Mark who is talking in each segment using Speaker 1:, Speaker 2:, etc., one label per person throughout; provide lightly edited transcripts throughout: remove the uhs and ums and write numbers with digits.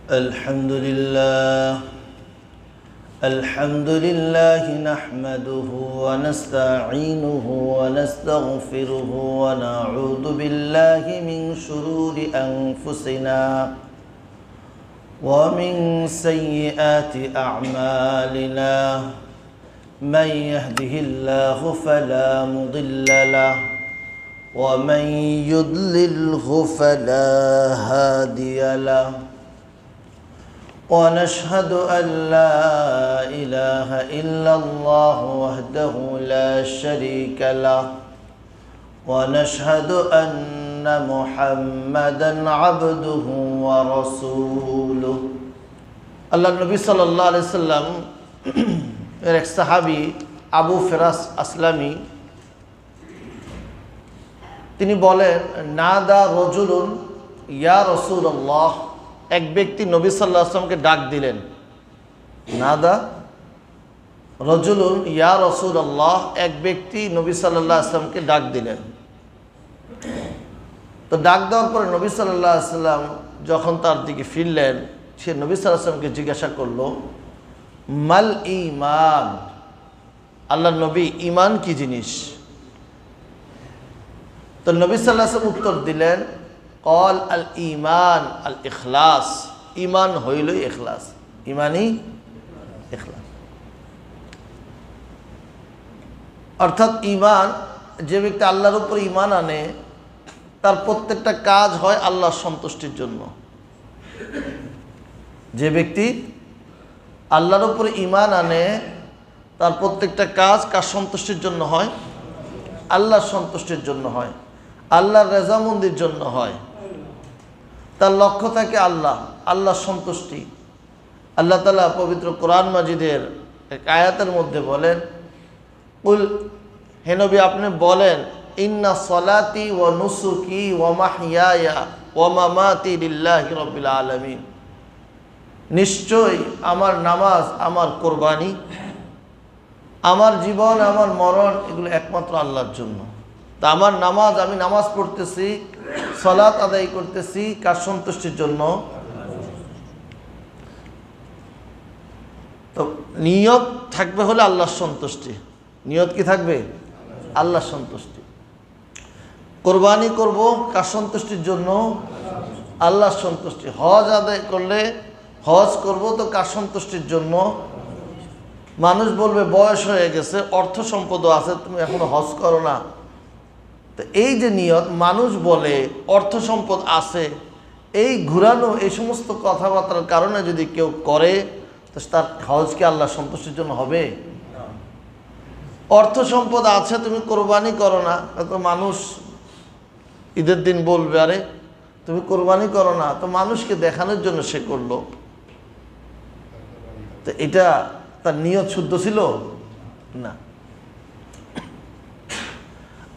Speaker 1: الحمد لله نحمده ونستعينه ونستغفره ونعوذ بالله من شرور أنفسنا ومن سيئات أعمالنا من يهده الله فلا مضل له ومن يضلله فلا هادي له ونشهد أن لا إله إلا الله وحده لا شريك له ونشهد أن محمدا عبده ورسوله আল্লাহ নবী সাল্লাল্লাহু আলাইহি সাল্লাম এর এক সাহাবী আবু ফিরাস আসলামী তিনি বলেন নাদা রজুলুন ইয়া রাসূলুল্লাহ, এক ব্যক্তি নবী সাল্লাল্লাহু আলাইহি ওয়াসাল্লামকে ডাক দিলেন। নাদা রজুলুন ইয়া রাসূলুল্লাহ, এক ব্যক্তি নবী সাল্লাল্লাহু আলাইহি ওয়াসাল্লামকে ডাক দিলেন। তো ডাক দেওয়ার পরে নবী সাল্লাল্লাহু আলাইহি ওয়াসাল্লাম যখন তার দিকে ফিরলেন, সে নবী সাল্লাল্লাহু আলাইহি ওয়াসাল্লামকে জিজ্ঞাসা করলো মাল ঈমান, আল্লাহর নবী ঈমান কি জিনিস? তো নবী সাল্লাল্লাহু আলাইহি ওয়াসাল্লাম উত্তর দিলেন কল আল ঈমান আল ইখলাস, ঈমান হইল ইখলাস, ঈমানই ইখলাস। অর্থাৎ ঈমান, যে ব্যক্তি আল্লাহর উপর ঈমান আনে তার প্রত্যেকটা কাজ হয় আল্লাহর সন্তুষ্টির জন্য। যে ব্যক্তি আল্লাহর উপর ঈমান আনে তার প্রত্যেকটা কাজ কার সন্তুষ্টির জন্য হয়? আল্লাহর সন্তুষ্টির জন্য হয়, আল্লাহর রেজামন্দির জন্য হয়। তার লক্ষ্য থাকে আল্লাহর সন্তুষ্টি। আল্লাহ তাআলা পবিত্র কোরআন মাজিদের এক আয়াতের মধ্যে বলেন, কুল, হে নবী আপনি বলেন, ইন্না সলাতি ওয়া নুসুকি ওয়া মাহইয়ায়া ওয়া মামাতি লিল্লাহি রাব্বিল আলামিন, নিশ্চয় আমার নামাজ, আমার কোরবানি, আমার জীবন, আমার মরণ এগুলো একমাত্র আল্লাহর জন্য। তা আমার নামাজ, আমি নামাজ পড়তেছি, সালাত আদায় করতেছি কার সন্তুষ্টির জন্য? তো নিয়ত থাকবে হলে আল্লাহর সন্তুষ্টি। নিয়ত কি থাকবে? আল্লাহর সন্তুষ্টি। কোরবানি করব কার সন্তুষ্টির জন্য? আল্লাহর সন্তুষ্টি। হজ আদায় করলে, হজ করব তো কার সন্তুষ্টির জন্য? মানুষ বলবে বয়স হয়ে গেছে, অর্থ সম্পদও আছে, তুমি এখনো হজ করো না। তো এই যে নিয়ত, মানুষ বলে অর্থ সম্পদ আছে, এই ঘুরানো, এই সমস্ত কথাবার্তার কারণে যদি কেউ করে তো তার হজ কি আল্লাহ সন্তুষ্টির জন্য হবে? অর্থ সম্পদ আছে, তুমি কোরবানি করো না, তো মানুষ ঈদের দিন বলবে আরে তুমি কোরবানি করো না, তো মানুষকে দেখানোর জন্য সে করলো। তো এটা তার নিয়ত শুদ্ধ ছিল না।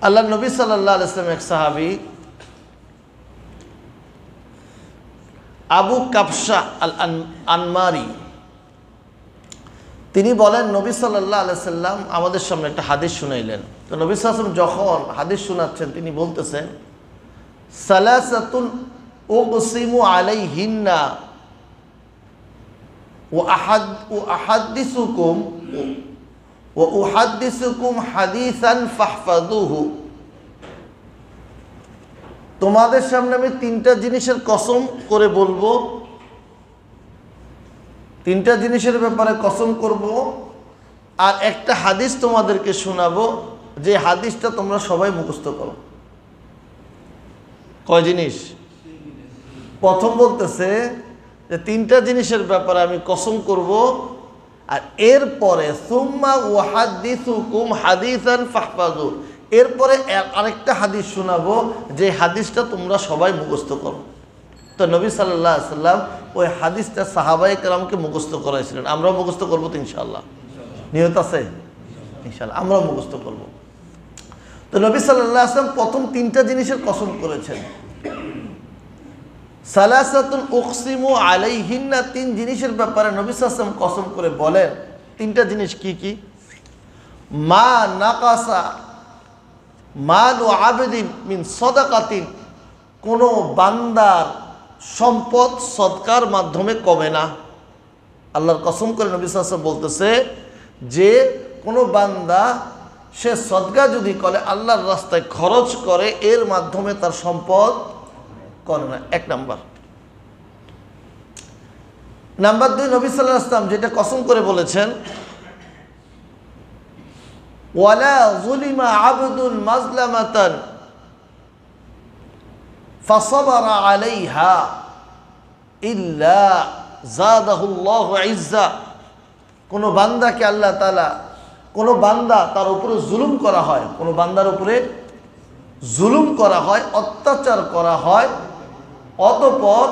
Speaker 1: আল্লাহ নবী সাল্লাল্লাহু আলাইহি ওয়াসাল্লাম এক সাহাবী আবু কাবশা আল আনমারি, তিনি বলেন নবী সাল্লাল্লাহু আলাইহি ওয়াসাল্লাম আমাদের সামনে একটা হাদিস শুনাইলেন। তো নবী সাল্লাল্লাহু আলাইহি ওয়াসাল্লাম যখন হাদিস শোনাচ্ছেন তিনি বলতেছেন সালাসাতুন উকসিমু আলাইহিন্না ওয়া উহাদ্দিসুকুম হাদিসান ফাহফাযুহু, তোমাদের সামনে আমি তিনটা জিনিসের কসম করে বলবো, তিনটা জিনিসের ব্যাপারে কসম করব, আর একটা হাদিস তোমাদেরকে শোনাবো, যে হাদিসটা তোমরা সবাই মুখস্থ করো। কয় জিনিস? প্রথম বলতেছে যে তিনটা জিনিসের ব্যাপারে আমি কসম করব, আর এরপরে সুম্মা উহাদ্দিসুকুম হাদিসান ফাহফাযু, এরপরে আরেকটা হাদিস শোনাবো, যে হাদিসটা তোমরা সবাই মুখস্থ করো। তো নবী সাল্লাল্লাহু আলাইহি ওয়াসাল্লাম ওই হাদিসটা সাহাবায়ে কেরামকে মুখস্থ করাইছিলেন। আমরাও মুখস্থ করবো তো ইনশাআল্লাহ, নিয়ত আছে ইনশাআল্লাহ, আমরাও মুখস্থ করব। তো নবী সাল্লাল্লাহু আলাইহি ওয়াসাল্লাম প্রথম তিনটা জিনিসের কসম করেছেন। সালাসাতুন উকসিমু আলাইহিন্না, তিন জিনিসের ব্যাপারে নবী সাল্লাল্লাহু আলাইহি ওয়াসাল্লাম কসম করে বলেন। তিনটা জিনিস কি কি? মা নাকাসা মালু আবদিন মিন সাদাকাতিন, কোনো বান্দার সম্পদ সদকার মাধ্যমে কমে না। আল্লাহর কসম করে নবী সাল্লাল্লাহু আলাইহি ওয়াসাল্লাম বলতেছে যে কোনো বান্দা সে সদকা যদি করে, আল্লাহর রাস্তায় খরচ করে, এর মাধ্যমে তার সম্পদ করে না। এক নাম্বার। নাম্বার 2, নবী সাল্লাল্লাহু আলাইহি ওয়াসাল্লাম যেটা কসম করে বলেছেন, ওয়ালা যুলিমা আবদুন মাজলামাতান ফাসাবারা আলাইহা ইল্লা জাদাহুল্লাহু ইজ্জা। কোনো বান্দাকে আল্লাহ তাআলা, কোনো বান্দা তার উপরে জুলুম করা হয়, কোনো বান্দার উপরে জুলুম করা হয়, অত্যাচার করা হয়, অতঃপর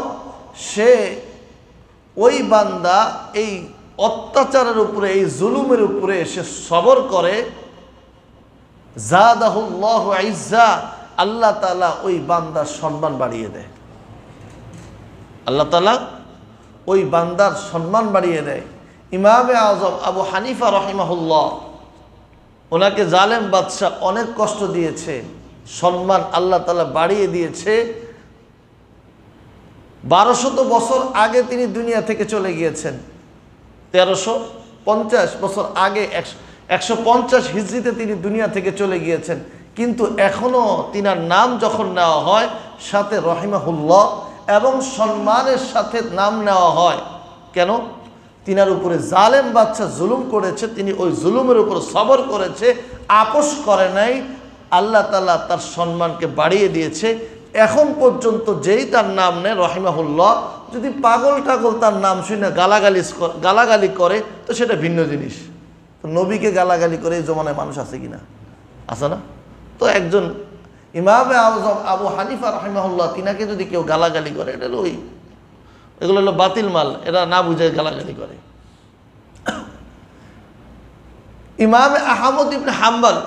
Speaker 1: সে ওই বান্দা এই অত্যাচারের উপরে, এই জুলুমের উপরে সে সবর করে, জাদাহুল্লাহু ইজ্জা, আল্লাহ তাআলা ওই বান্দার সম্মান বাড়িয়ে দেয়। আল্লাহ তাআলা ওই বান্দার সম্মান বাড়িয়ে দেয়। ইমামে আজম আবু হানিফা রহিমাহুল্লাহ, ওনাকে জালেম বাদশাহ অনেক কষ্ট দিয়েছে, সম্মান আল্লাহ তাআলা বাড়িয়ে দিয়েছে। 1200 বছর আগে তিনি দুনিয়া থেকে চলে গিয়েছেন। 1350 বছর আগে, 150 হিজরিতে তিনি দুনিয়া থেকে চলে গিয়েছেন। কিন্তু এখনও তিনার নাম যখন নেওয়া হয়, সাথে রহিমাহুল্লাহ এবং সম্মানের সাথে নাম নেওয়া হয়। কেন? তিনার উপরে জালেম বাদশা জুলুম করেছে, তিনি ওই জুলুমের উপর সবর করেছে, আপোষ করে নাই। আল্লাহ তাআলা তার সম্মানকে বাড়িয়ে দিয়েছে। এখন পর্যন্ত যেই তার নাম নেয় রহিমাহুল্লাহ, যদি পাগল টাগল তার নাম শুনে গালাগালি করে তো সেটা ভিন্ন জিনিস। তো নবীকে গালাগালি করে এই জমানায় মানুষ আছে কিনা? আছে না? তো একজন ইমামে আজম আবু হানিফা রহিমাহুল্লাহ, তিনাকে যদি কেউ গালাগালি করে, এটা হলো এগুলো হলো বাতিল মাল, এরা না বুঝে গালাগালি করে। ইমামে আহমদ ইবনে হাম্বল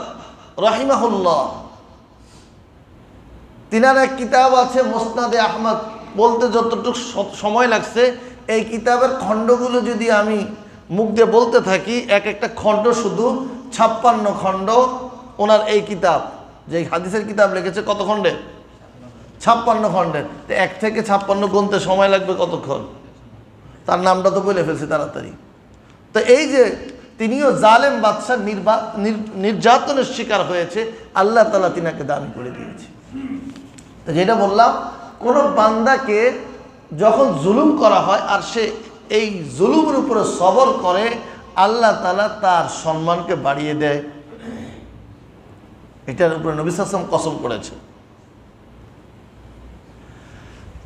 Speaker 1: রহিমাহুল্লাহ, তিনার এক কিতাব আছে মুসনাদে আহমদ, বলতে যতটুকু সময় লাগছে, এই কিতাবের খণ্ডগুলো যদি আমি মুখ দিয়ে বলতে থাকি, এক একটা খণ্ড শুধু 56 খণ্ড। ওনার এই কিতাব, যে হাদিসের কিতাব লিখেছে, কত খণ্ডে? 56 খণ্ডের। 1 থেকে 56 গুনতে সময় লাগবে কতক্ষণ? তার নামটা তো বলে ফেলছি তাড়াতাড়ি। তো এই যে তিনিও জালেম বাদশার নির্যাতনের শিকার হয়েছে, আল্লাহ তাআলা তিনাকে দামি করে দিয়েছে। তো যেটা বললাম, কোনো বান্দাকে যখন জুলুম করা হয় আর সে এই জুলুমের উপরে সবর করে, আল্লাহ তাআলা তার সম্মানকে বাড়িয়ে দেয়। এটার উপরে নবী সাল্লাল্লাহু আলাইহি ওয়াসাল্লাম কসম করেছে।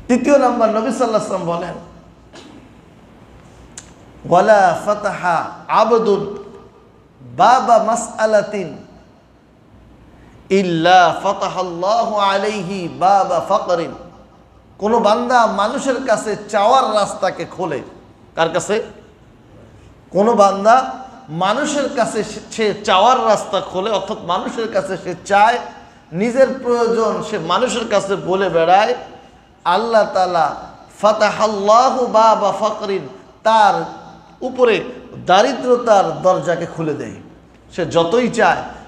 Speaker 1: তৃতীয় নাম্বার, নবী সাল্লাল্লাহু আলাইহি ওয়াসাল্লাম বলেন, ওয়ালা ফাতাহা আবদুন বাবা মাসআলাতিন ইল্লা ফাতাহাল্লাহু আলাইহি বাবা ফাকরিন। কোনো বান্দা মানুষের কাছে চাওয়ার রাস্তাকে খোলে। কার কাছে? কোনো বান্দা মানুষের কাছে সে চাওয়ার রাস্তা খোলে, অর্থাৎ মানুষের কাছে সে চায়, নিজের প্রয়োজন সে মানুষের কাছে বলে বেড়ায়, আল্লাহ তাআলা ফাতাহাল্লাহু বাবা ফাকরিন, তার উপরে দারিদ্রতার দরজাকে খুলে দেয়। সে যতই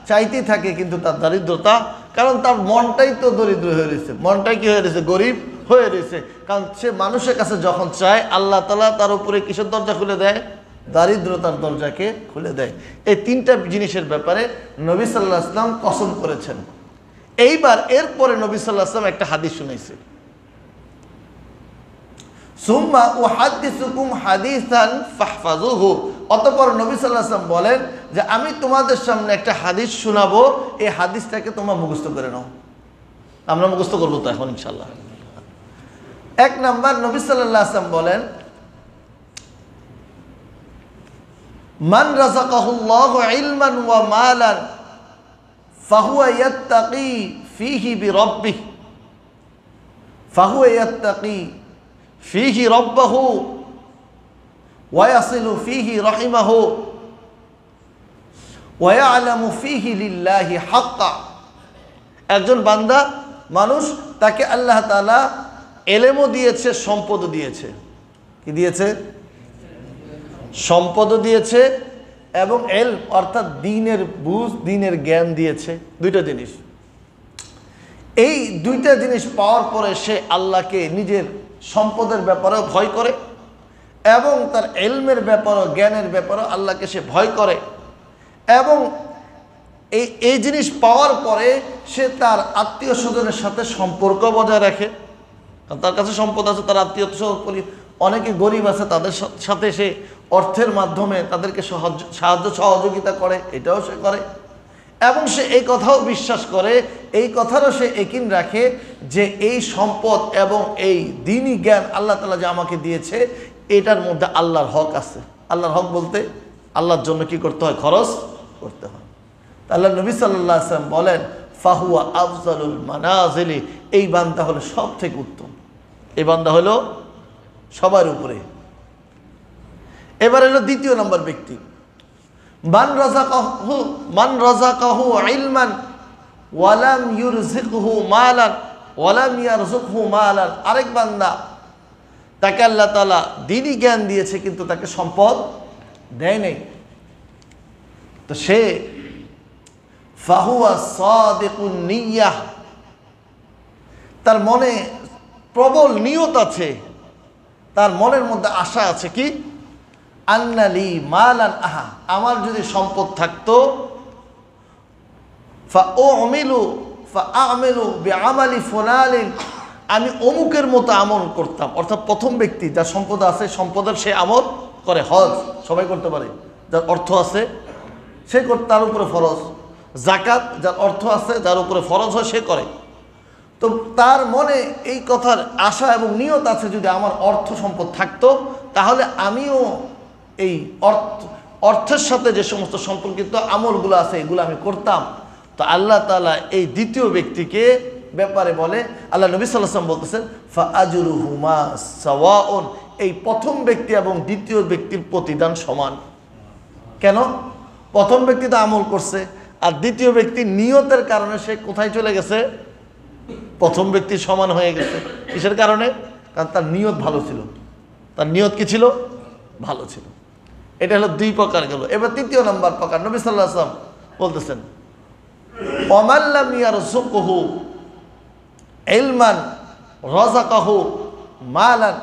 Speaker 1: চাইতেই থাকে, কিন্তু তার দারিদ্রতা, কারণ তার মনটাই তো দরিদ্র হয়ে রয়েছে, মনটাই কি হয়ে রয়েছে? গরিব হয়ে রয়েছে। কারণ সে মানুষের কাছে যখন চায়, আল্লাহ তাআলা তার উপরে কিসের দরজা খুলে দেয়? দারিদ্রতার দরজাকে খুলে দেয়। এই 3টা জিনিসের ব্যাপারে নবী সাল্লাল্লাহু আলাইহি ওয়াসাল্লাম কসম করেছেন। এইবার এরপরে নবী সাল্লাল্লাহু আলাইহি ওয়াসাল্লাম একটা হাদিস শুনাইছে, সুম্মা উহাদ্দিসুকুম হাদিসান ফাহফাজুহু। অতঃপর নবী সাল্লাল্লাহু আলাইহি ওয়াসাল্লাম বলেন যে আমি তোমাদের সামনে একটা হাদিস শোনাবো, এই হাদিসটাকে তোমরা মুখস্থ করে নাও। আমরা মুখস্থ করবো তো এখন ইনশাআল্লাহ। 1 নাম্বার, নবী সাল্লাল্লাহু আলাইহি ওয়াসাল্লাম বলেন, মান রাযাকাহুল্লাহু ইলমান ওয়া মালান ফাহুয়া ইয়াত্তাকি ফীহি বিরাব্বিহি ফাহুয়া ইয়াত্তাকি ফীহি রাব্বাহু ওয়া ইয়াসিলু ফীহি রাহিমাহু ওয়া ইয়ালামু ফীহি লিল্লাহি হাক্কা। একজন বান্দা মানুষ, তাকে আল্লাহ তাআলা ইলমও দিয়েছে, সম্পদও দিয়েছে। কি দিয়েছে? সম্পদও দিয়েছে এবং ইলম অর্থাৎ দ্বীনের বুঝ, দ্বীনের জ্ঞান দিয়েছে। 2টা জিনিস। এই দুইটা জিনিস পাওয়ার পরে সে আল্লাহকে নিজের সম্পদের ব্যাপারেও ভয় করে এবং তার ইলমের ব্যাপারেও, জ্ঞানের ব্যাপারেও আল্লাহকে সে ভয় করে। এবং এই জিনিস পাওয়ার পরে সে তার আত্মীয় স্বজনের সাথে সম্পর্ক বজায় রাখে, কারণ তার কাছে সম্পদ আছে, তার আত্মীয় স্বজন অনেকে গরিব আছে, তাদের সাথে সে অর্থের মাধ্যমে তাদেরকে সাহায্য সহযোগিতা করে, এটাও সে করে। এবং সে এই কথাও বিশ্বাস করে, এই কথারও সে ইয়াকিন রাখে যে এই সম্পদ এবং এই দ্বীনি জ্ঞান আল্লাহ তাআলা যে আমাকে দিয়েছে, এটার মধ্যে আল্লাহর হক আছে। আল্লাহর হক বলতে আল্লাহর জন্য কি করতে হয়? খরচ করতে হয়। আল্লাহ নবী সাল্লাল্লাহু আলাইহি ওয়াসাল্লাম বলেন, ফাহুয়া আফজালুল মানাজিলি, এই বান্দা হলো সব থেকে উত্তম, এই বান্দা হলো সবার উপরে। এবার হলো দ্বিতীয় নম্বর ব্যক্তি, মান রাযাকাহু ইলমান ওয়া লাম ইউরজিকহু মালান ওয়া লাম ইয়ারযুকহু মালান। আরেক বান্দা, তাকে আল্লাহ তাআলা দ্বীনি জ্ঞান দিয়েছে কিন্তু তাকে সম্পদ দেয় নাই, তো সে ফাহুয়া সাদিকুন নিয়াহ, তার মনে প্রবল নিয়ত আছে, তার মনের মধ্যে আশা আছে কি, আন্নালি মালান আহা, আমার যদি সম্পদ থাকতো, ফাআমিলু বিআমালি ফুলানিন, আমি অমুকের মতো আমল করতাম। অর্থাৎ প্রথম ব্যক্তি যার সম্পদ আছে, সম্পদের সে আমল করে। হজ সবাই করতে পারে, যার অর্থ আছে সে তার উপরে ফরজ। যাকাত যার অর্থ আছে, যার উপরে ফরজ হয় সে করে। তো তার মনে এই কথার আশা এবং নিয়ত আছে, যদি আমার অর্থ সম্পদ থাকতো তাহলে আমিও এই অর্থের সাথে যে সমস্ত সম্পর্কিত আমলগুলো আছে এগুলো আমি করতাম। তো আল্লাহ তাআলা এই দ্বিতীয় ব্যক্তিকে ব্যাপারে বলে, আল্লাহ নবী সাল্লাল্লাহু আলাইহি ওয়াসাল্লাম বলতেছেন, ফাআজরুহুমা সাওয়াউন, এই প্রথম ব্যক্তি এবং দ্বিতীয় ব্যক্তির প্রতিদান সমান। কেন? প্রথম ব্যক্তি তো আমল করছে, আর দ্বিতীয় ব্যক্তি নিয়তের কারণে সে কোথায় চলে গেছে? প্রথম ব্যক্তির সমান হয়ে গেছে। কিসের কারণে? কারণ তার নিয়ত ভালো ছিল। তার নিয়ত কি ছিল? ভালো ছিল। এটা হলো দুই প্রকার গেল। এবার তৃতীয় নম্বর প্রকার, নবী সাল্লাল্লাহু আলাইহি ওয়াসাল্লাম বলতেছেন, ওয়ামান লাম ইয়ারযুকহু ইলমান রাযাকাহু মালান,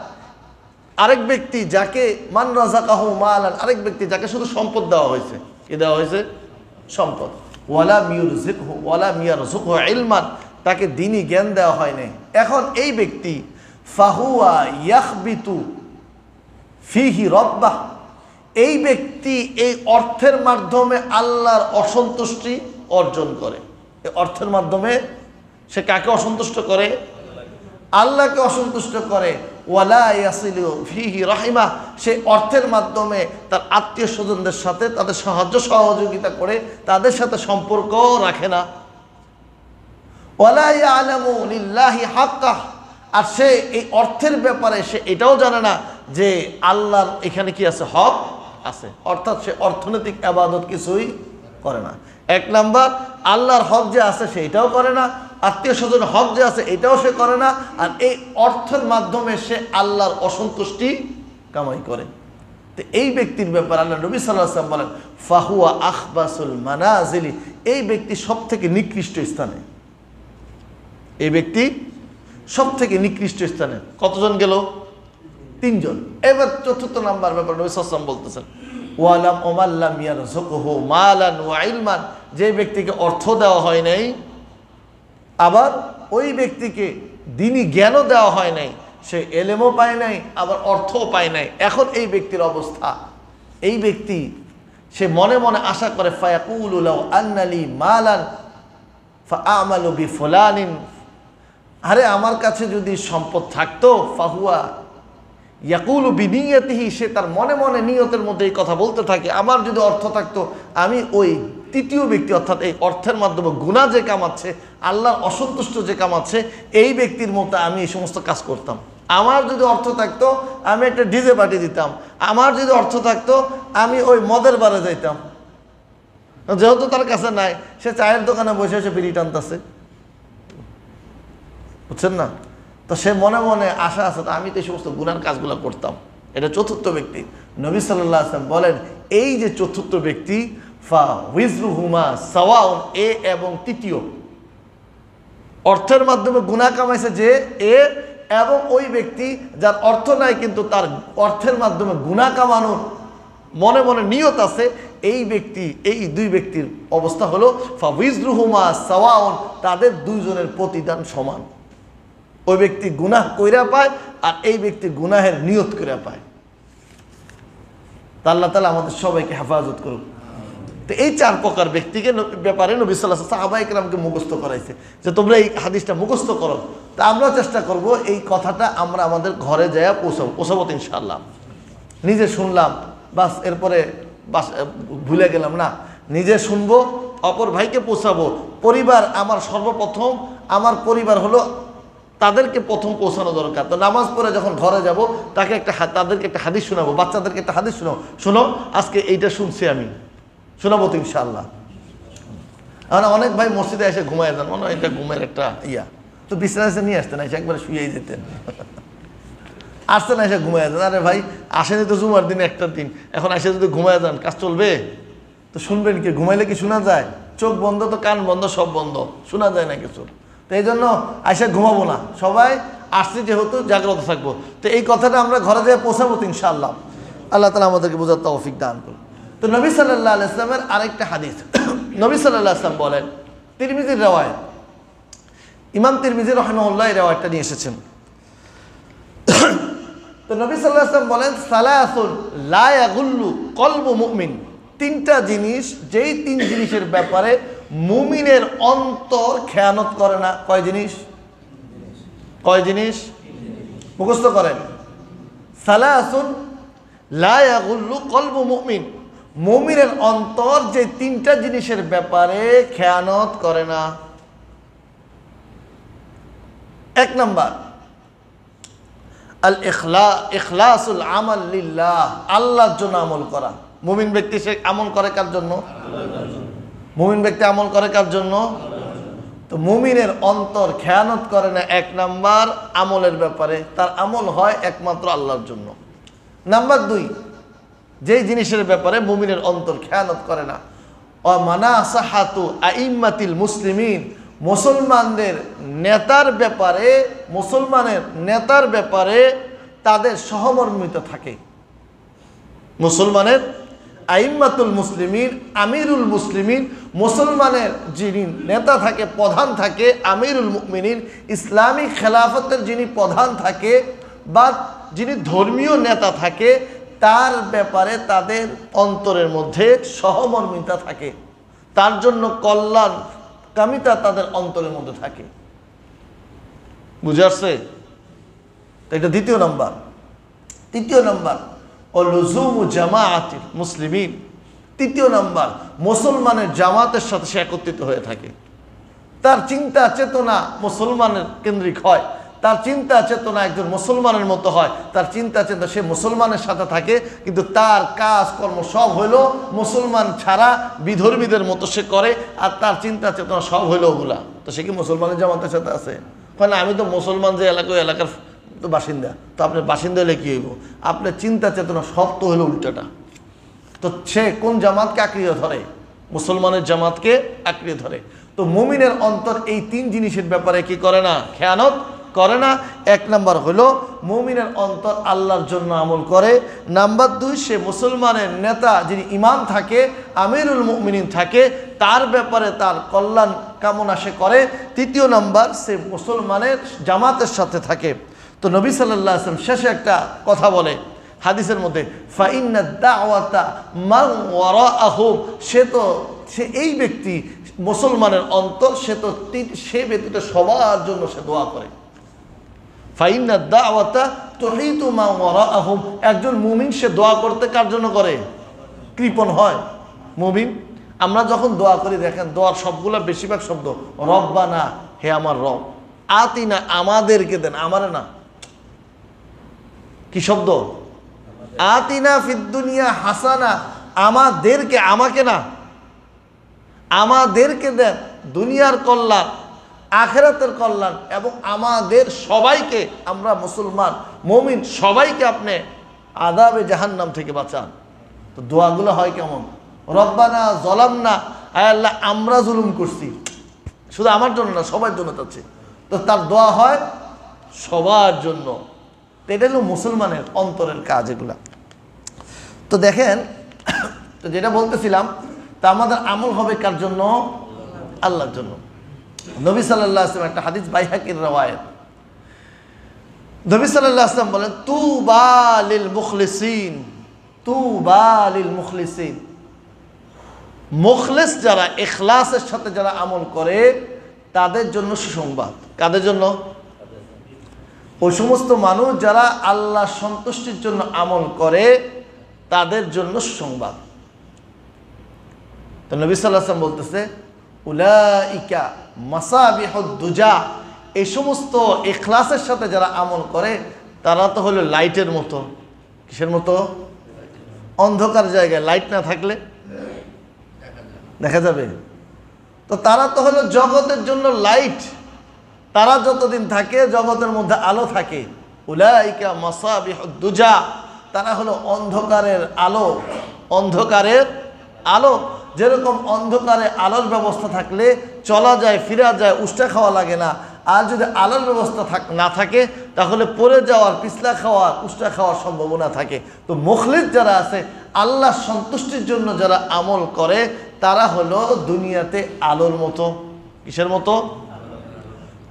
Speaker 1: আরেক ব্যক্তি যাকে, মান রাযাকাহু মালান, আরেক ব্যক্তি যাকে শুধু সম্পদ দেওয়া হয়েছে। কি দেওয়া হয়েছে? সম্পদ। ওয়ালাম ইয়ারযুকহু ইলমান, তাকে দ্বীনি জ্ঞান দেওয়া হয় নাই। এখন এই ব্যক্তি ফাহুয়া ইয়াখবিতু ফিহি রাব্বাহ, এই ব্যক্তি এই অর্থের মাধ্যমে আল্লাহর অসন্তুষ্টি অর্জন করে। এই অর্থের মাধ্যমে সে কাকে অসন্তুষ্ট করে? আল্লাহকে অসন্তুষ্ট করে। ওয়ালা ইয়াসিলু ফিহি রাহিমা, সে অর্থের মাধ্যমে তার আত্মীয় স্বজনদের সাথে তাদের সাহায্য সহযোগিতা করে, তাদের সাথে সম্পর্ক রাখে না। ওয়ালা ইয়ালামু লিল্লাহি হাক্কাহ, আর সে এই অর্থের ব্যাপারে সে এটাও জানে না যে আল্লাহর এখানে কি আছে? হক আছে। অর্থাৎ সে অর্থনৈতিক ইবাদত কিছুই করে না। এক নাম্বার, আল্লাহর হক যে আছে সেটাও করে না, আত্মীয় স্বজন হক যে আছে এটাও সে করে না, আর এই অর্থের মাধ্যমে সে আল্লাহর অসন্তুষ্টি কামাই করে। তো এই ব্যক্তির ব্যাপারে আল্লাহ নবী সাল্লাল্লাহু আলাইহি ওয়াসাল্লাম বলেন, ফাহুয়া আখবাসুল মানাজিলি, এই ব্যক্তি সব থেকে নিকৃষ্ট স্থানে। এই ব্যক্তি সব থেকে নিকৃষ্ট স্থানে। কতজন গেল? তিনজন। এবার চতুর্থ নাম্বার ব্যাপার নবী সাল্লাল্লাহু আলাইহি ওয়াসাল্লাম বলতেছেন, ওয়ালাম ওমাল্লাম ইয়ারযুকহু মালান ওয়া ইলমান, যে ব্যক্তিকে অর্থ দেওয়া হয় নাই, আবার ওই ব্যক্তিকে দ্বীনি জ্ঞানও দেওয়া হয় নাই, সে এলেমও পায় নাই, আবার অর্থও পায় নাই। এখন এই ব্যক্তির অবস্থা, এই ব্যক্তি সে মনে মনে আশা করে, ফায়াকুলু লাউ আন্নালি মালান ফাআমালু বিফুলানিন, আরে আমার কাছে যদি সম্পদ থাকতো, ফাহুয়া ইয়াকুলু বিনিয়াতিহি, সে তার মনে মনে নিয়তের মধ্যে এই কথা বলতে থাকে, আমার যদি অর্থ থাকতো আমি ওই তৃতীয় ব্যক্তি, অর্থাৎ এই অর্থের মাধ্যমে গুনাহ যে কামাচ্ছে, আল্লাহর অসন্তুষ্ট যে কামাচ্ছে, এই ব্যক্তির মতো আমি এই সমস্ত কাজ করতাম। আমার যদি অর্থ থাকতো আমি একটা ডিজে পার্টি দিতাম, আমার যদি অর্থ থাকতো আমি ওই মদের বারে যাইতাম। যেহেতু তার কাছে নাই, সে চায়ের দোকানে বসে বসে বিড়ি টানতেছে, বুঝছেন না? তো সে মনে মনে আশা আছে, আমি তো এই সমস্ত গুনার কাজগুলো করতাম। এটা চতুর্থ ব্যক্তি। নবী সাল্লাল্লাহু আলাইহি ওয়াসাল্লাম বলেন, এই যে চতুর্থ ব্যক্তি, ফা উইজরুহুমা সাওয়াউন, এ এবং তৃতীয় অর্থের মাধ্যমে গুনাহ কামাইছে যে এ, এবং ওই ব্যক্তি যার অর্থ নাই কিন্তু তার অর্থের মাধ্যমে গুনাহ কামানোর মনে মনে নিয়ত আছে, এই ব্যক্তি, এই দুই ব্যক্তির অবস্থা হলো ফাবিজরুহুমা সাওয়াউন, তাদের দুইজনের প্রতিদান সমান। ওই ব্যক্তি গুনাহ কইরা পায় আর এই ব্যক্তি গুনাহের নিয়ত কইরা পায়। তা আল্লাহ তাআলা আমাদের সবাইকে হেফাজত করুন। তো এই 4 প্রকার ব্যক্তিকে ব্যাপারে নবী সাল্লাল্লাহু আলাইহি ওয়াসাল্লাম সাহাবায়ে কেরামকে মুখস্থ করাইছে যে তোমরা এই হাদিসটা মুখস্থ করো। তা আমরাও চেষ্টা করব এই কথাটা আমরা আমাদের ঘরে যাইয়া পৌঁছাবো তো ইনশাআল্লাহ। নিজে শুনলাম বাস, এরপরে বাস ভুলে গেলাম না, নিজে শুনবো, অপর ভাইকে পৌঁছাবো। পরিবার আমার সর্বপ্রথম, আমার পরিবার হলো তাদেরকে প্রথম পৌঁছানো দরকার। তো নামাজ পড়ে যখন ঘরে যাব তাদেরকে একটা হাদিস শোনাবো, বাচ্চাদেরকে একটা হাদিস শোনাবো, শোনো আজকে এইটা শুনছি আমি, শোনাবো তো ইনশাআল্লাহ। আমরা অনেক ভাই মসজিদে এসে ঘুমায় যান, মনে হয় এটা ঘুমের একটা ইয়া, তো বিছানা এসে নিয়ে আসতেন, এসে একবারে শুয়েই যেতেন, আসতেন এসে ঘুমায় যান। আরে ভাই আসেনি তো জুমার দিন একটা দিন, এখন এসে যদি ঘুমায় যান কাজ চলবে? তো শুনবেন কি? ঘুমাইলে কি শোনা যায়? চোখ বন্ধ তো কান বন্ধ, সব বন্ধ, শোনা যায় না কিছু। তো এই জন্য এসে ঘুমাবো না, সবাই আসছি যেহেতু জাগ্রত থাকবো। তো এই কথাটা আমরা ঘরে যেয়ে পৌঁছাবো তো ইনশাআল্লাহ। আল্লাহ তাআলা আমাদেরকে বোঝার তৌফিক দান করুন। তো নবী সাল্লাল্লাহু আলাইহি ওয়াসাল্লামের আরেকটা হাদিস, নবী সাল্লাল্লাহু আলাইহি ওয়াসাল্লাম বলেন, তিরমিজির রওয়ায়াত, ইমাম তিরমিজি রাহিমাহুল্লাহ এই রওয়ায়াতটা নিয়ে এসেছেন। তো নবী সাল্লাল্লাহু আলাইহি ওয়াসাল্লাম বলেন, সালাসুন লা ইয়াগুল্লু কলবু মুমিন, 3টা জিনিস, যেই 3 জিনিসের ব্যাপারে মুমিনের অন্তর খেয়ানত করে না। কয় জিনিস? কয় জিনিস? মুখস্থ করেন। সালাসুন লা ইয়াগুল্লু কলবু মুমিন, মুমিনের অন্তর যে 3টা জিনিসের ব্যাপারে খেয়ানত করে না। 1 নাম্বার আল ইখলাসুল আমাল লিল্লাহ, আল্লাহর জন্য আমল করা। মুমিন ব্যক্তি সে আমল করে কার জন্য? মুমিন ব্যক্তি আমল করে কার জন্য? তো মুমিনের অন্তর খেয়ানত করে না 1 নাম্বার আমলের ব্যাপারে, তার আমল হয় একমাত্র আল্লাহর জন্য। নাম্বার 2, যেই জিনিসের ব্যাপারে মুমিনের অন্তর খেয়ানত করে না, মানাসাহাতু আইম্মাতিল মুসলিমিন, মুসলমানদের নেতার ব্যাপারে, মুসলমানের নেতার ব্যাপারে তাদের সহমর্মিত থাকে। মুসলমানের আইম্মাতুল মুসলিমিন, আমিরুল মুসলিমিন, মুসলমানের যিনি নেতা থাকে, প্রধান থাকে, আমিরুল মুমিনিন, ইসলামিক খেলাফতের যিনি প্রধান থাকে বা যিনি ধর্মীয় নেতা থাকে, তার ব্যাপারে তাদের অন্তরের মধ্যে সহমর্মিতা থাকে, তার জন্য কল্যাণ কামিতা তাদের অন্তরের মধ্যে থাকে। বুঝে আসছে? তো এটা 2 নাম্বার। 3 নাম্বার লুজুমু জামাআতিল মুসলিমিন, 3 নাম্বার মুসলমানের জামাতের সাথে সে একত্রিত হয়ে থাকে। তার চিন্তা চেতনা মুসলমানের কেন্দ্রিক হয়, তার চিন্তা চেতনা একজন মুসলমানের মতো হয়, তার চিন্তা চেতনা সে মুসলমানের সাথে থাকে, কিন্তু তার কাজ কর্ম সব হইল মুসলমান ছাড়া বিধর্মীদের মতো সে করে, আর তার চিন্তা চেতনা সব হইল ওগুলা। তো সে কি মুসলমানের জামাতের সাথে আছে? কারণ আমি তো মুসলমান, যে এলাকার তো বাসিন্দা, তো আপনার বাসিন্দা হলে কি হইব? আপনার চিন্তা চেতনা সব তো হইলো উল্টাটা। তো সে কোন জামাতকে আঁকড়িয়ে ধরে? মুসলমানের জামাতকে আঁকড়িয়ে ধরে। তো মুমিনের অন্তর এই 3 জিনিসের ব্যাপারে কি করে না? খেয়ানত করে না। 1 নাম্বার হলো মুমিনের অন্তর আল্লাহর জন্য আমল করে। নাম্বার 2, সে মুসলমানের নেতা যিনি ইমাম থাকে, আমিরুল মুমিনিন থাকে, তার ব্যাপারে তার কল্যাণ কামনা সে করে। 3 নাম্বার, সে মুসলমানের জামাতের সাথে থাকে। তো নবী সাল্লাল্লাহু আলাইহি ওয়াসাল্লাম শেষে একটা কথা বলে হাদিসের মধ্যে, ফাইন্নাদ দাওয়াতা মান ওয়ারাআহু, সে এই ব্যক্তি মুসলমানের অন্তর, সে ব্যক্তিটা সবার জন্য সে দোয়া করে। ফাইন্নাদ দাওয়াতা তুহিতু মান ওয়ারাআহুম, একজন মুমিন সে দোয়া করতে কার জন্য করে? কৃপণ হয় মুমিন। আমরা যখন দোয়া করি, দেখেন দোয়ার সবগুলো বেশিরভাগ শব্দ রব্বানা, হে আমার রব, আতিনা, আমাদেরকে দেন, আমারে না। কি শব্দ? আতিনা ফিদ দুনিয়া হাসানা, আমাদেরকে, আমাকে না, আমাদেরকে দেন দুনিয়ার কল্যাণ, আখিরাতের কল্যাণ, এবং আমাদের সবাইকে, আমরা মুসলমান মুমিন সবাইকে আপনি আযাবে জাহান্নাম থেকে বাঁচান। তো দোয়াগুলো হয় কেমন? রব্বানা যালামনা, আয় আল্লাহ আমরা জুলুম করছি, শুধু আমার জন্য না, সবার জন্য চাচ্ছে। তো তার দোয়া হয় সবার জন্য। তো এটা হলো মুসলমানের অন্তরের কাজ এগুলা। তো দেখেন, তো যেটা বলতেছিলাম, তা আমাদের আমল হবে কার জন্য? আল্লাহর জন্য। নবী সাল্লাল্লাহু আলাইহি ওয়াসাল্লাম, একটা হাদিস বাইহাকির রওয়ায়াত, নবী সাল্লাল্লাহু আলাইহি ওয়াসাল্লাম বলেন, তুবা লিল মুখলিসিন, তুবা লিল মুখলিসিন। মুখলিস যারা, ইখলাসের সাথে যারা আমল করে তাদের জন্য সুসংবাদ। কাদের জন্য? ওই সমস্ত মানুষ যারা আল্লাহ সন্তুষ্টির জন্য আমল করে তাদের জন্য সুসংবাদ। তো নবী সাল্লাল্লাহু আলাইহি ওয়াসাল্লাম বলতেছে, উলাইকা মাসাবিহুদ দুজা, এই সমস্ত ইখলাসের সাথে যারা আমল করে তারা তো হলো লাইটের মতো। কিসের মতো? অন্ধকার জায়গায় লাইট না থাকলে দেখা যাবে। তো তারা তো হলো জগতের জন্য লাইট। তারা যতদিন থাকে জগতের মধ্যে আলো থাকে। উলাইকা মাসাবিহুদ দুজা, তারা হলো অন্ধকারের আলো। অন্ধকারের আলো, যেরকম অন্ধকারে আলোর ব্যবস্থা থাকলে চলা যায়, ফিরা যায়, উষ্টা খাওয়া লাগে না। আর যদি আলোর ব্যবস্থা না থাকে তাহলে পড়ে যাওয়ার, পিছলা খাওয়ার, উষ্টা খাওয়ার সম্ভাবনা থাকে। তো মুখলিস যারা আছে, আল্লাহ সন্তুষ্টির জন্য যারা আমল করে তারা হলো দুনিয়াতে আলোর মতো। কিসের মতো?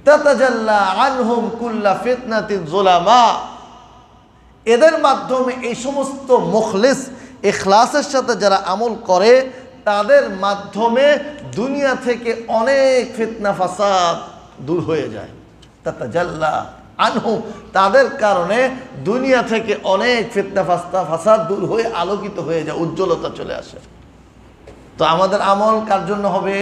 Speaker 1: তাতাজাল্লা আনহুম কুল্লা ফিতনাতিজ যুলামা। এদের মাধ্যমে এই সমস্ত মুখলিস ইখলাসের সাথে যারা আমল করে তাদের মাধ্যমে দুনিয়া থেকে অনেক ফিতনা ফাসাদ দূর হয়ে যায়। তাতাজাল্লা আনহুম, তাদের কারণে দুনিয়া থেকে অনেক ফিতনা ফাসাদ দূর হয়ে আলোকিত হয়ে যায়, উজ্জ্বলতা চলে আসে। তো আমাদের আমল কার জন্য হবে?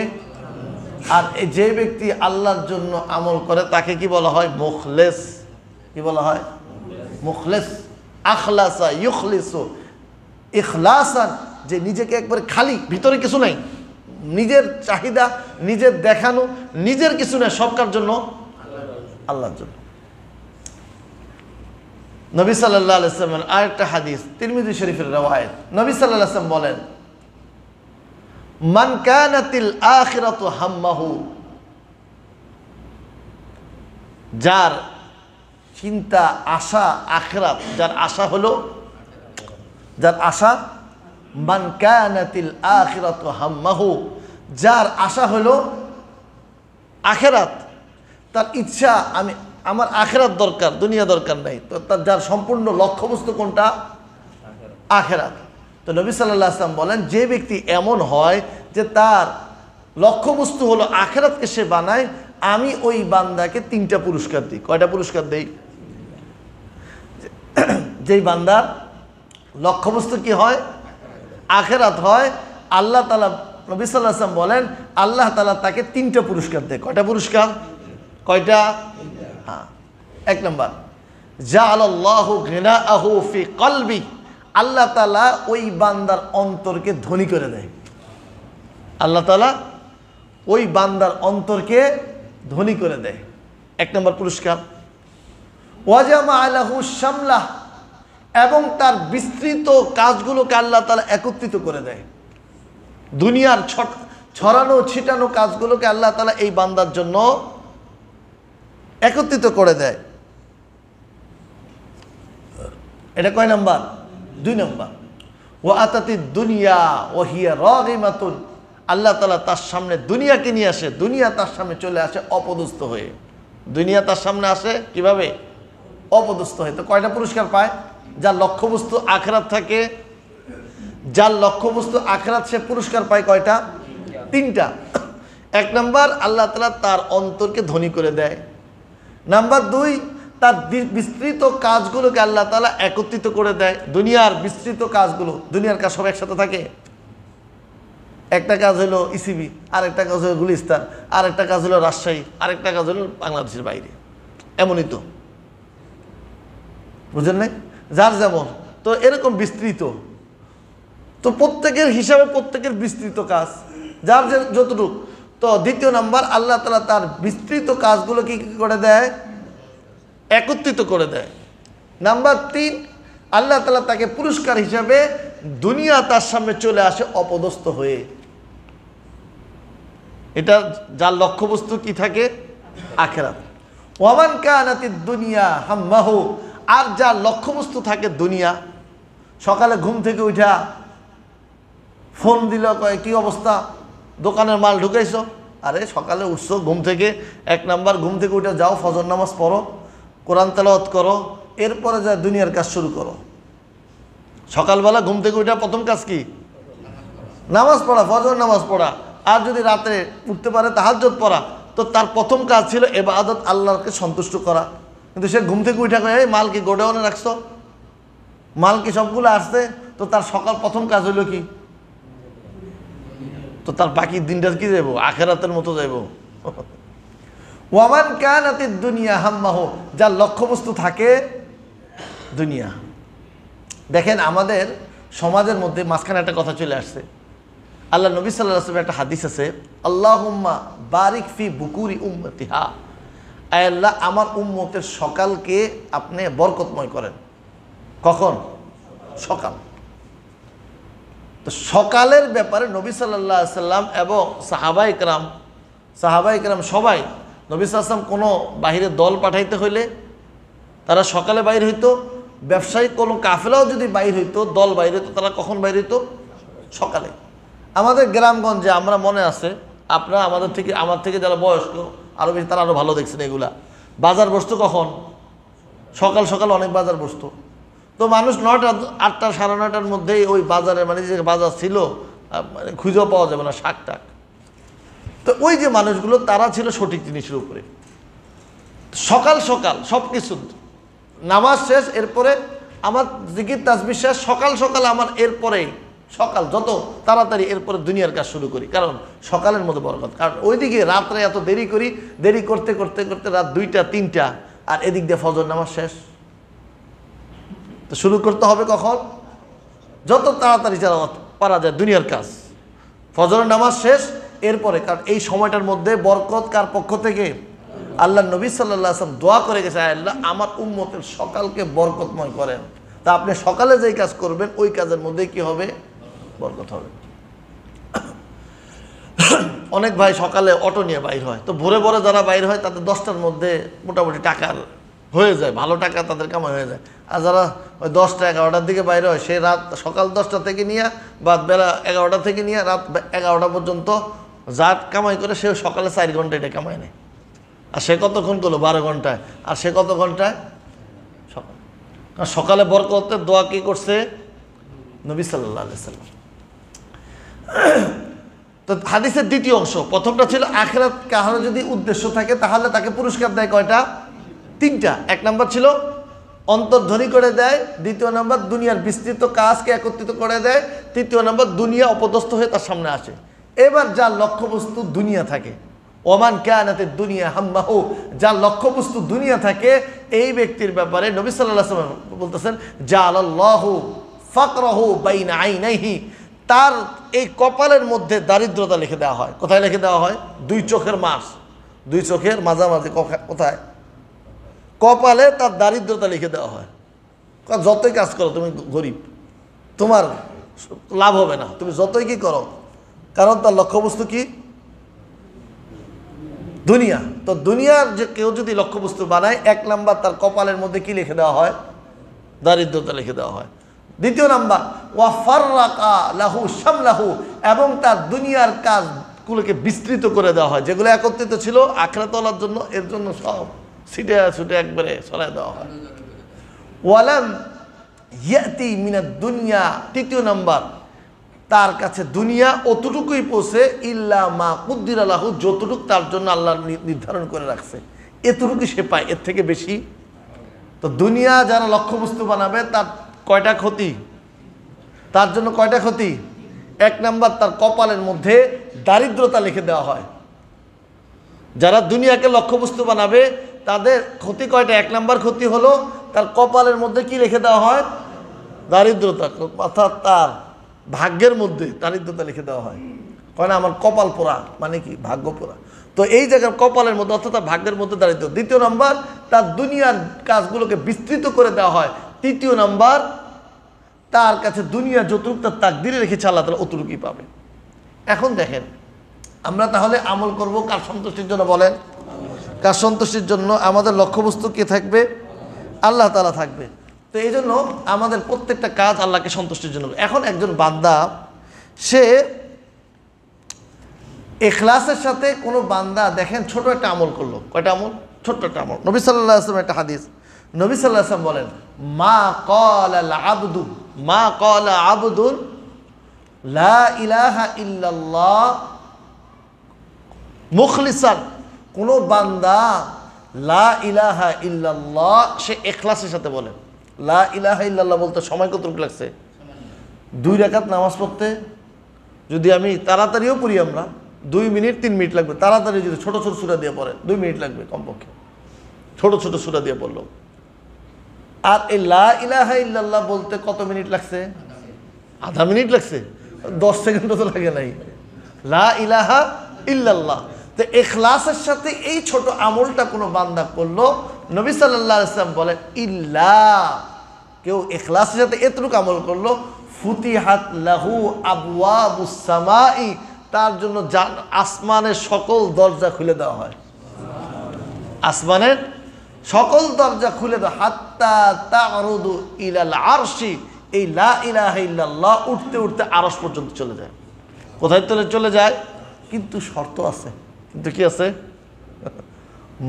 Speaker 1: আর যে ব্যক্তি আল্লাহর জন্য আমল করে তাকে কি বলা হয়? মুখলিস। কি বলা হয়? মুখলিস। আখলাসা ইউখলিসু ইখলাসান, যে নিজেকে একবারে খালি, ভিতরে কিছু নাই, নিজের চাহিদা, নিজের দেখানো, নিজের কিছু নেই, সব কার জন্য? আল্লাহর জন্য। নবী সাল্লাল্লাহু আলাইহি ওয়াসাল্লাম আরেকটা হাদিস, তিরমিজি শরীফের রওয়ায়াত, নবী সাল্লাল্লাহু আলাইহি ওয়াসাল্লাম বলেন, মান কানাতিল আখিরাতু হাম্মাহু, যার চিন্তা, আশা আখিরাত, যার আশা হলো, যার আশা, মান কানাতিল আখিরাতু হাম্মাহু, যার আশা হলো আখিরাত, তার ইচ্ছা আমার আখিরাত দরকার, দুনিয়া দরকার নাই। তো তার যার সম্পূর্ণ লক্ষ্যবস্তু কোনটা? আখিরাত। তো নবী সাল্লাল্লাহু আলাইহি ওয়াসাল্লাম বলেন, যে ব্যক্তি এমন হয় যে তার লক্ষ্যবস্তু হলো আখিরাতকে সে বানায়, আমি ওই বান্দাকে 3টা পুরস্কার দিই। কয়টা পুরস্কার দেই? যেই বান্দার লক্ষ্যবস্তু কি হয়? আখিরাত হয়, আল্লাহ তাআলা, নবী সাল্লাল্লাহু আলাইহি ওয়াসাল্লাম বলেন, আল্লাহ তাআলা তাকে 3টা পুরস্কার দেয়। কয়টা পুরস্কার? কয়টা? হ্যাঁ। 1 নম্বর, জাআলাল্লাহু গিনাআহু ফি কলবি, আল্লাহ তাআলা ওই বান্দার অন্তরকে ধনী করে দেয়। আল্লাহ তাআলা ওই বান্দার অন্তরকে ধনী করে দেয়। 1 নম্বর পুরস্কার। ওয়াজামা আলাহু শামলাহ, এবং তার বিস্তৃত কাজগুলোকে আল্লাহ তাআলা একত্রিত করে দেয়। দুনিয়ার ছড়ানো ছিটানো কাজগুলোকে আল্লাহ তাআলা এই বান্দার জন্য একত্রিত করে দেয়। এটা কয় নাম্বার? 2 নম্বর। ওয়া আতাতিদ দুনিয়া ওয়া হিয়া রাগিমাতুন, আল্লাহ তাআলা তার সামনে দুনিয়াকে নিয়ে আসে, দুনিয়া তার সামনে চলে আসে অপদস্থ হয়ে। দুনিয়া তার সামনে আসে কিভাবে? অপদস্থ হয়ে। তো কয়টা পুরস্কার পায়? যার লক্ষ্যবস্তু আখিরাত থাকে, যার লক্ষ্যবস্তু আখিরাত, সে পুরস্কার পায় কয়টা? 3টা। 1 নম্বর, আল্লাহ তাআলা তার অন্তরকে ধনী করে দেয়। নাম্বার 2, তার বিস্তৃত কাজগুলোকে আল্লাহ তাআলা একত্রিত করে দেয়। দুনিয়ার বিস্তৃত কাজগুলো, দুনিয়ার কাজ সব একসাথে থাকে। একটা কাজ হলো ইসিবি, আরেকটা কাজ হলো গুলিস্তান, আরেকটা কাজ হলো রাজশাহী, আরেকটা কাজ হলো বাংলাদেশের বাইরে। এমনই তো, বুঝলেন নাই? যার যেমন, তো এরকম বিস্তৃত। তো প্রত্যেকের হিসাবে প্রত্যেকের বিস্তৃত কাজ, যার যে যতটুকু। তো 2 নম্বর, আল্লাহ তাআলা তার বিস্তৃত কাজগুলো কি করে দেয়? একত্রিত করে দেয়। নাম্বার 3, আল্লাহ তাআলা তাকে পুরস্কার হিসাবে দুনিয়া তার সামনে চলে আসে অপদস্থ হয়ে। এটা যার লক্ষ্যবস্তু কি থাকে? আখিরাত। ওয়ামান কানাতিদ দুনিয়া হাম্মাহু, আর যার লক্ষ্যবস্তু থাকে দুনিয়া, সকালে ঘুম থেকে উঠা ফোন দিল, কয় কি অবস্থা, দোকানের মাল ঢুকাইছো? আরে সকালে উঠছো ঘুম থেকে, 1 নাম্বার ঘুম থেকে উঠে যাও, ফজর নামাজ পড়ো, কোরআন তেলাওয়াত করো, এরপরে যা দুনিয়ার কাজ শুরু করো। সকালবেলা ঘুম থেকে উঠে প্রথম কাজ কি? নামাজ পড়া, ফজর নামাজ পড়া। আর যদি রাতে উঠতে পারে তাহাজ্জুদ পড়া, তো তার প্রথম কাজ ছিল ইবাদত, আল্লাহকে সন্তুষ্ট করা। কিন্তু সে ঘুম থেকে উঠে কয়, এই মাল কি গোডাউনে রাখছো, মাল কি সবগুলো আসছে? তো তার সকাল প্রথম কাজ হইল কি? তো তার বাকি দিনটা কি যাইব? আখিরাতের মতো যাইব। ওয়ামান কানাতিদ দুনিয়া হাম্মাহু, যার লক্ষ্যবস্তু থাকে দুনিয়া। দেখেন আমাদের সমাজের মধ্যে মাঝখানে একটা কথা চলে আসছে। আল্লাহ নবী সাল্লাল্লাহু আলাইহি ওয়াসাল্লাম একটা হাদিস আছে, আল্লাহুম্মা বারিক ফি বুকুরি উম্মতিহা, আয় আল্লাহ আমার উম্মতের সকালকে আপনি বরকতময় করেন। কখন? সকাল। তো সকালের ব্যাপারে নবী সাল্লাল্লাহু আলাইহি ওয়াসাল্লাম এবং সাহাবায়ে কেরাম সবাই, নবী সাল্লাল্লাহু আলাইহি ওয়াসাল্লাম কোনো বাহিরে দল পাঠাইতে হইলে তারা সকালে বাইর হইতো। ব্যবসায়িক কোনো কাফেলাও যদি বাইর হইতো, দল বাইর হইতো, তারা কখন বাইর হইতো? সকালে। আমাদের গ্রামগঞ্জে আমরা মনে আছে, আপনারা আমার থেকে যারা বয়স্ক আরও বেশি, তারা আরও ভালো দেখছেন, এগুলা বাজার বসতো কখন? সকাল সকাল অনেক বাজার বসতো। তো মানুষ 9টা 8টা 9:30টার মধ্যেই ওই বাজারে, মানে যে বাজার ছিল মানে খুঁজেও পাওয়া যাবে না, শাক টাক। তো ওই যে মানুষগুলো, তারা ছিল সঠিক জিনিসের উপরে। সকাল সকাল সব কিছু নামাজ শেষ, এরপরে আমার জিকির তাসবিহ শেষ, সকাল সকাল আমার এরপরে সকাল যত তাড়াতাড়ি এরপরে দুনিয়ার কাজ শুরু করি, কারণ সকালের মধ্যে বরকত। কারণ ওইদিকে রাত্রে এত দেরি করি, দেরি করতে করতে করতে রাত 2টা 3টা, আর এদিক দিয়ে ফজর নামাজ শেষ। তো শুরু করতে হবে কখন? যত তাড়াতাড়ি পারা যায় দুনিয়ার কাজ। ফজরের নামাজ শেষ, এরপরে, কারণ এই সময়টার মধ্যে বরকত কার পক্ষ থেকে? আল্লাহ নবী সাল্লাল্লাহু আলাইহি ওয়াসাল্লাম দোয়া করে গেছে, আল্লাহ আমার উম্মতের সকালকে বরকতময় করেন। তা আপনি সকালে যেই কাজ করবেন, ওই কাজের মধ্যে কি হবে? বরকত হবে। অনেক ভাই সকালে অটো নিয়ে বাইর হয়, তো ভোরে ভোরে যারা বাইর হয় তাদের 10টার মধ্যে মোটামুটি টাকার হয়ে যায়, ভালো টাকা তাদের কামাই হয়ে যায়। আর যারা ওই 10টা 11টার দিকে বাইরে হয়, সে রাত সকাল 10টা থেকে নিয়ে বা বেলা 11টা থেকে নিয়ে রাত 11টা পর্যন্ত যা কামাই করে, সে সকালে 4 ঘন্টা এটা কামাই নেয়। আর সে কতক্ষণ করলো? 12 ঘন্টায়। আর সে কত ঘন্টায়? সকাল। কারণ সকালে বরকতের দোয়া কি করছে নবী সাল্লাল্লাহু আলাইহি ওয়াসাল্লাম। তো হাদিসের দ্বিতীয় অংশ, প্রথমটা ছিল আখিরাত কাহার যদি উদ্দেশ্য থাকে তাহলে তাকে পুরস্কার দেয় কয়টা? 3টা। 1 নাম্বার ছিল অন্তর্ধ্বনি করে দেয়, 2য় নাম্বার দুনিয়ার বিস্তৃত কাজকে একত্রিত করে দেয়, 3য় নাম্বার দুনিয়া অপদস্থ হয়ে তার সামনে আসে। এবার যার লক্ষ্যবস্তু দুনিয়া থাকে, ওমান কানাতিদ দুনিয়া হাম্মাহু, যার লক্ষ্যবস্তু দুনিয়া থাকে, এই ব্যক্তির ব্যাপারে নবী সাল্লাল্লাহু আলাইহি ওয়াসাল্লাম বলতেছেন, জাআলাল্লাহু ফাকরাহু বাইনা আইনাইহি, তার এই কপালের মধ্যে দারিদ্রতা লিখে দেওয়া হয়। কোথায় লিখে দেওয়া হয়? 2 চোখের মাস, 2 চোখের মাঝামাঝি কোথায়? কপালে তার দারিদ্রতা লিখে দেওয়া হয়। যতই কাজ করো তুমি গরিব, তোমার লাভ হবে না, তুমি যতই কি করো, কারণ তার লক্ষ্যবস্তু কি? দুনিয়া। তো দুনিয়ার যে কেউ যদি লক্ষ্যবস্তু বানায়, 1 নাম্বার তার কপালের মধ্যে কি লিখে দেওয়া হয়? দারিদ্রতা লিখে দেওয়া হয়। 2য় নাম্বার ওয়া ফাররাকা লাহু শামলাহু, এবং তার দুনিয়ার কাজগুলোকে বিস্তৃত করে দেওয়া হয়। যেগুলো একত্রিত ছিল আখিরাত ওয়ালার জন্য, এর জন্য সব ছিটে ছুটে একবারে সরাই দেওয়া হয়। ওয়ালাম ইয়াতি মিনাদ দুনিয়া, 3য় নাম্বার তার কাছে দুনিয়া অতটুকুই পৌঁছে, ইল্লা মা কুদ্দিরা লাহু, যতটুকু তার জন্য আল্লাহ নির্ধারণ করে রাখছে, এতটুকু সে পায়, এর থেকে বেশি। তো দুনিয়া যারা লক্ষ্যবস্তু বানাবে, তার কয়টা ক্ষতি? তার জন্য কয়টা ক্ষতি? 1 নাম্বার তার কপালের মধ্যে দারিদ্রতা লিখে দেওয়া হয়। যারা দুনিয়াকে লক্ষ্যবস্তু বানাবে তাদের ক্ষতি কয়টা? 1 নাম্বার ক্ষতি হলো তার কপালের মধ্যে কি লিখে দেওয়া হয়? দারিদ্রতা, অর্থাৎ তার ভাগ্যের মধ্যে দারিদ্রতা লিখে দেওয়া হয়। কয় না আমার কপাল পোড়া, মানে কি? ভাগ্য পোড়া। তো এই জায়গার কপালের মধ্যে, অর্থাৎ তার ভাগ্যের মধ্যে দারিদ্র। 2য় নাম্বার তার দুনিয়ার কাজগুলোকে বিস্তৃত করে দেওয়া হয়। 3য় নাম্বার তার কাছে দুনিয়া যতটুকু তার তাকদিরে রেখেছে আল্লাহ তাআলা অতটুকুই পাবে। এখন দেখেন, আমরা তাহলে আমল করব কার সন্তুষ্টির জন্য বলেন? কার সন্তুষ্টির জন্য? আমাদের লক্ষ্যবস্তু কে থাকবে? আল্লাহ তাআলা থাকবে। তো এই জন্য আমাদের প্রত্যেকটা কাজ আল্লাহকে সন্তুষ্টির জন্য। এখন একজন বান্দা সে ইখলাসের সাথে কোনো বান্দা দেখেন ছোট একটা আমল করলো, কয়টা আমল? ছোট্ট একটা আমল। নবী সাল্লাল্লাহু আলাইহি ওয়াসাল্লাম একটা হাদিস, নবী সাল্লাল্লাহু আলাইহি ওয়াসাল্লাম বলেন মা ক্বালা আবদুন লা ইলাহা ইল্লাল্লাহ মুখলিসান, কোনো বান্দা লা ইলাহা ইল্লাল্লাহ সে ইখলাসের সাথে বলেন। লা ইলাহা ইল্লাল্লাহ বলতে সময় কতটুকু লাগছে? 2 রাকাত নামাজ পড়তে যদি আমি তাড়াতাড়িও পড়ি, আমরা 2 মিনিট 3 মিনিট লাগবে। তাড়াতাড়ি যদি ছোট ছোট সূরা দিয়ে পড়েন 2 মিনিট লাগবে কমপক্ষে, ছোট ছোট সূরা দিয়ে পড়লো। আর এই লা ইলাহা ইল্লাল্লাহ বলতে কত মিনিট লাগছে? আধা মিনিট লাগছে, 10 সেকেন্ডও তো লাগে নাই। লা ইলাহা ইল্লাল্লাহ। তো ইখলাসের সাথে এই ছোট আমলটা কোনো বান্দা করলো, নবী সাল্লাল্লাহু আলাইহি ওয়াসাল্লাম বলেন ইল্লা, কেউ ইখলাসের সাথে এতটুকু আমল করলো, ফুতিহাত লাহু আবওয়াবুস সামাই, তার জন্য আসমানের সকল দরজা খুলে দেওয়া হয়। আসমানের সকল দরজা খুলে দেওয়া, হাত্তা তা'রুদু ইলাল আরশি, এই লা ইলাহা ইল্লাল্লাহ উঠতে উঠতে আরশ পর্যন্ত চলে যায়। কোথায় চলে যায়? কিন্তু শর্ত আছে। কিন্তু কি আছে?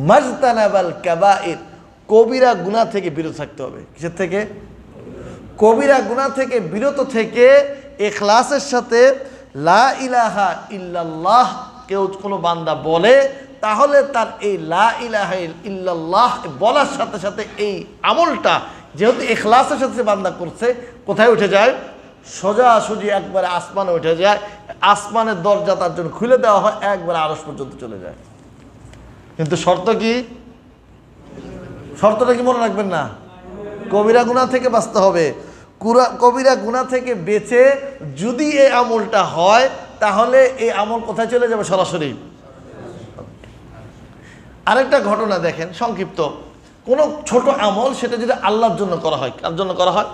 Speaker 1: মাজতানাবাল কাবাইর, কবিরা গুনাহ থেকে বিরত থাকতে হবে। কিসের থেকে? কবিরা গুনাহ থেকে বিরত থেকে ইখলাসের সাথে লা ইলাহা ইল্লাল্লাহ কেউ কোনো বান্দা বলে, তাহলে তার এই লা ইলাহা ইল্লাল্লাহ বলার সাথে সাথে এই আমলটা যেহেতু ইখলাসের সাথে বান্দা করছে, কোথায় উঠে যায়? সোজাসুজি একবারে আসমানে উঠে যায়। আসমানের দরজা তার জন্য খুলে দেওয়া হয়, একবারে আরশ পর্যন্ত চলে যায়। কিন্তু শর্ত কি? শর্তটা কি মনে রাখবেন না? কবিরা গুনাহ থেকে বাঁচতে হবে। কবিরা গুনাহ থেকে বেঁচে যদি এই আমলটা হয়, তাহলে এই আমল কোথায় চলে যাবে? সরাসরি। আরেকটা ঘটনা দেখেন সংক্ষিপ্ত, কোনো ছোট আমল সেটা যদি আল্লাহর জন্য করা হয়, কার জন্য করা হয়?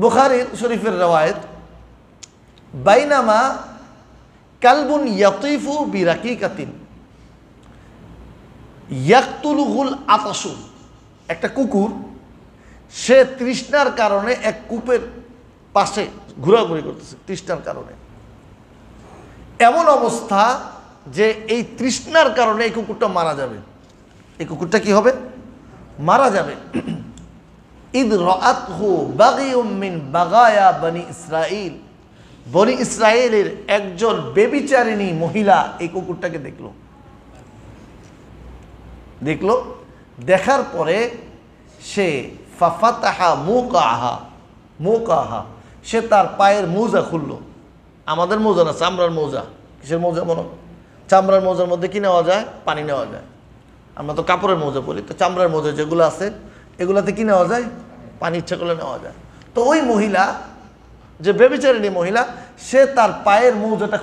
Speaker 1: বুখারী শরীফের রওয়ায়াত, বাইনামা কালবুন ইয়াতিফু বিরাকিকাতিন ইয়াকতুলুহুল আতাসু, একটা কুকুর সে তৃষ্ণার কারণে এক কূপের পাশে ঘোরাঘুরি করতেছে, তৃষ্ণার কারণে। এমন অবস্থা যে এই তৃষ্ণার কারণে এই কুকুরটা মারা যাবে। এই কুকুরটা কি হবে? মারা যাবে। ইদ রাআতহু বাগিয়ুম মিন বাগায়া বনি ইসরাইল, বনি ইসরায়েলের একজন বেবিচারিণী মহিলা এই কুকুরটাকে দেখলো। দেখার পরে সে ফাফাতাহা মুকাহা, সে তার পায়ের মোজা খুললো। আমাদের মোজা না, চামড়ার মোজা। কিসের মোজা? মনে চামড়ার মোজার মধ্যে কি নেওয়া যায়? পানি নেওয়া যায়। আমরা তো কাপড়ের মোজা পরি, তো চামড়ার মোজা যেগুলো আছে এগুলাতে কি নেওয়া যায়? পানি ইচ্ছা করলে নেওয়া যায়। তো ওই মহিলা, যে ব্যভিচারিণী মহিলা, সে তার পায়ের মোজাটা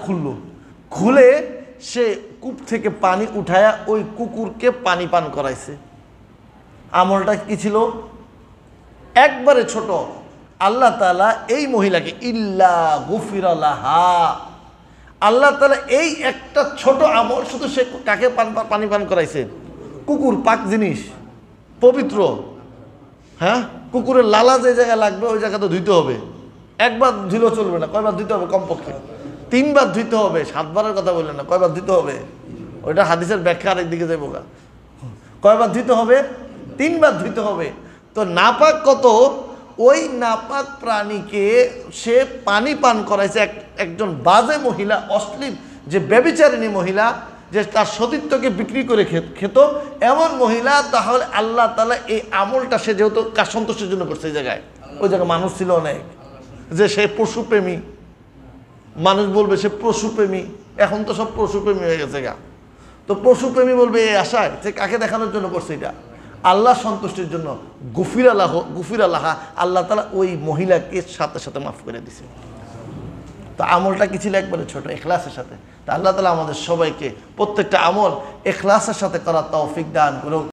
Speaker 1: খুলে সে কূপ থেকে পানি উঠায়া ওই কুকুরকে পানি পান করাইছে। আমলটা কি ছিল? একবারে ছোট। আল্লাহ তাআলা এই মহিলাকে ইল্লা গুফিরা লাহা, আল্লাহ তাআলা এই একটা ছোট আমল, শুধু সে কাকে পানি পান করাইছে? কুকুর, পাক জিনিস, পবিত্র। হ্যাঁ, কুকুরের লালা যে জায়গায় লাগবে ওই জায়গাতে ধুইতে হবে। একবার ধুলেও চলবে না, কয়বার ধুইতে হবে? কমপক্ষে 3 বার ধুইতে হবে। 7 বারের কথা বললেন না, কয়বার ধুইতে হবে? ওইটা হাদিসের ব্যাখ্যা আরেক দিকে যাইব গা। কয়বার ধুইতে হবে? 3 বার ধুইতে হবে। তো নাপাক কত? ওই নাপাক প্রাণীকে সে পানি পান করাইছে একজন বাজে মহিলা, অশ্লীল, যে ব্যভিচারিণী মহিলা, যে তার সতীত্বকে বিক্রি করে খেত, এমন মহিলা। তাহলে আল্লাহ তাআলা এই আমলটা, সে যেহেতু কার সন্তুষ্টির জন্য করছে, এই জায়গায় ওই জায়গায় মানুষ ছিল অনেক, যে সে পশুপ্রেমী, মানুষ বলবে সে পশুপ্রেমী। এখন তো সব পশুপ্রেমী হয়ে গেছে গা। তো পশুপ্রেমী বলবে এই আশায় যে কাকে দেখানোর জন্য করছে? এটা আল্লাহ সন্তুষ্টির জন্য। গুফির আল্লাহ, আল্লাহ তাআলা ওই মহিলাকে সাথে সাথে মাফ করে দিছে। তো আমলটা কি ছিল? একবারে ছোট, ইখলাসের সাথে। তা আল্লাহ তাআলা আমাদের সবাইকে প্রত্যেকটা আমল ইখলাসের সাথে করার তৌফিক দান করুন।